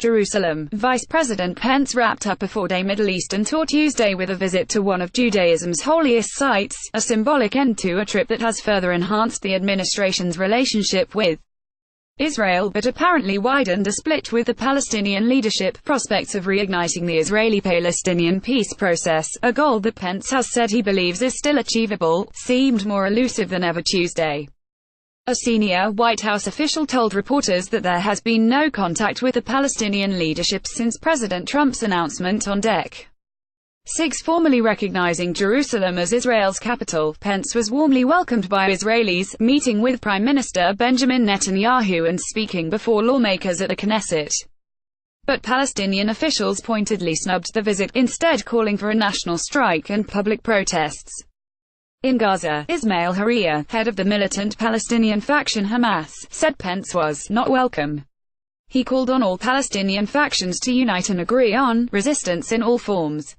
Jerusalem. Vice President Pence wrapped up a four-day Middle Eastern tour Tuesday with a visit to one of Judaism's holiest sites, a symbolic end to a trip that has further enhanced the administration's relationship with Israel, but apparently widened a split with the Palestinian leadership. Prospects of reigniting the Israeli-Palestinian peace process, a goal that Pence has said he believes is still achievable, seemed more elusive than ever Tuesday. A senior White House official told reporters that there has been no contact with the Palestinian leadership since President Trump's announcement on Dec. 6 formally recognizing Jerusalem as Israel's capital. Pence was warmly welcomed by Israelis, meeting with Prime Minister Benjamin Netanyahu and speaking before lawmakers at the Knesset. But Palestinian officials pointedly snubbed the visit, instead calling for a national strike and public protests. In Gaza, Ismail Haniyeh, head of the militant Palestinian faction Hamas, said Pence was not welcome. He called on all Palestinian factions to unite and agree on resistance in all forms.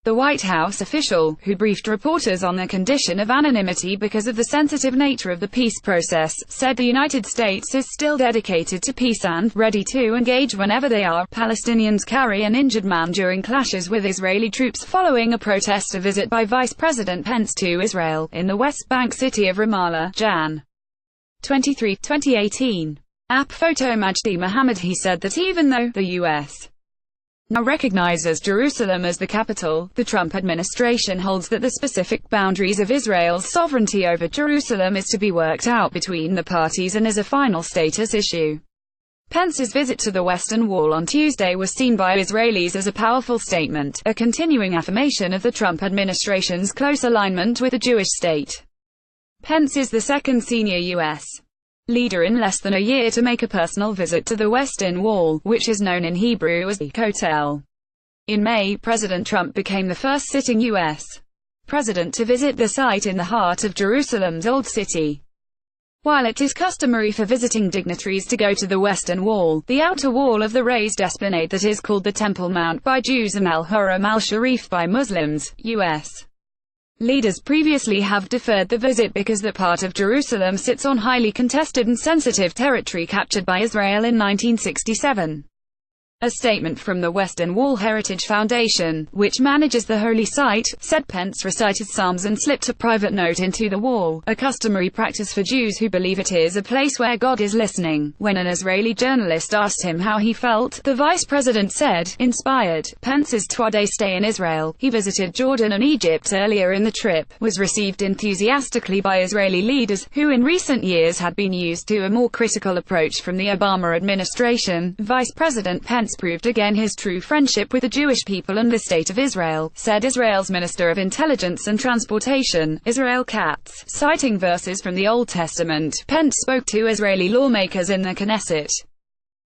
The White House official, who briefed reporters on the condition of anonymity because of the sensitive nature of the peace process, said the United States is still dedicated to peace and ready to engage whenever they are. Palestinians carry an injured man during clashes with Israeli troops following a protester visit by Vice President Pence to Israel, in the West Bank city of Ramallah, Jan. 23, 2018. Photo Majdi Mohammed. He said that even though the U.S. now recognizes Jerusalem as the capital, the Trump administration holds that the specific boundaries of Israel's sovereignty over Jerusalem is to be worked out between the parties and is a final status issue. Pence's visit to the Western Wall on Tuesday was seen by Israelis as a powerful statement, a continuing affirmation of the Trump administration's close alignment with the Jewish state. Pence is the second senior U.S. leader in less than a year to make a personal visit to the Western Wall, which is known in Hebrew as the Kotel. In May, President Trump became the first sitting U.S. president to visit the site in the heart of Jerusalem's Old City. While it is customary for visiting dignitaries to go to the Western Wall, the outer wall of the raised esplanade that is called the Temple Mount by Jews and Al-Haram al-Sharif by Muslims, U.S. leaders previously have deferred the visit because that part of Jerusalem sits on highly contested and sensitive territory captured by Israel in 1967. A statement from the Western Wall Heritage Foundation, which manages the holy site, said Pence recited psalms and slipped a private note into the wall, a customary practice for Jews who believe it is a place where God is listening. When an Israeli journalist asked him how he felt, the vice president said, inspired. Pence's 2-day stay in Israel, he visited Jordan and Egypt earlier in the trip, was received enthusiastically by Israeli leaders, who in recent years had been used to a more critical approach from the Obama administration. Vice President Pence proved again his true friendship with the Jewish people and the State of Israel, said Israel's Minister of Intelligence and Transportation, Israel Katz. Citing verses from the Old Testament, Pence spoke to Israeli lawmakers in the Knesset.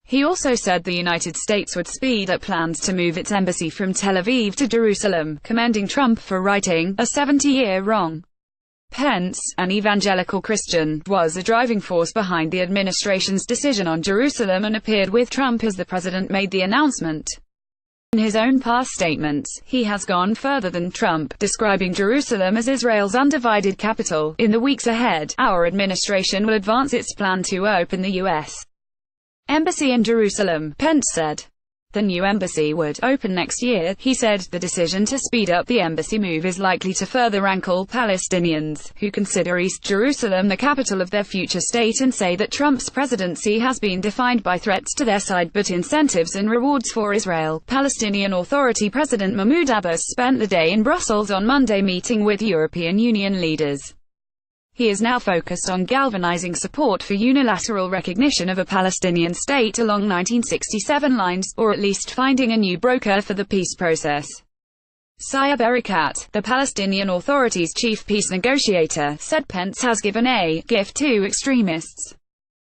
He also said the United States would speed up plans to move its embassy from Tel Aviv to Jerusalem, commending Trump for righting a 70-year wrong. Pence, an evangelical Christian, was a driving force behind the administration's decision on Jerusalem and appeared with Trump as the president made the announcement. In his own past statements, he has gone further than Trump, describing Jerusalem as Israel's undivided capital. In the weeks ahead, our administration will advance its plan to open the U.S. embassy in Jerusalem, Pence said. The new embassy would open next year, he said. The decision to speed up the embassy move is likely to further rankle Palestinians, who consider East Jerusalem the capital of their future state and say that Trump's presidency has been defined by threats to their side but incentives and rewards for Israel. Palestinian Authority President Mahmoud Abbas spent the day in Brussels on Monday meeting with European Union leaders. He is now focused on galvanizing support for unilateral recognition of a Palestinian state along 1967 lines, or at least finding a new broker for the peace process. Saeb Erekat, the Palestinian Authority's chief peace negotiator, said Pence has given a gift to extremists.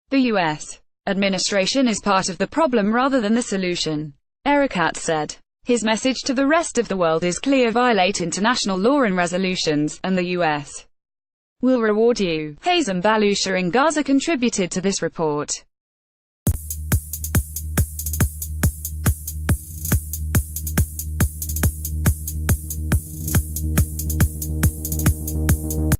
The U.S. administration is part of the problem rather than the solution, Erekat said. His message to the rest of the world is clear: violate international law and resolutions, and the U.S. will reward you. Hazem Balusha in Gaza contributed to this report.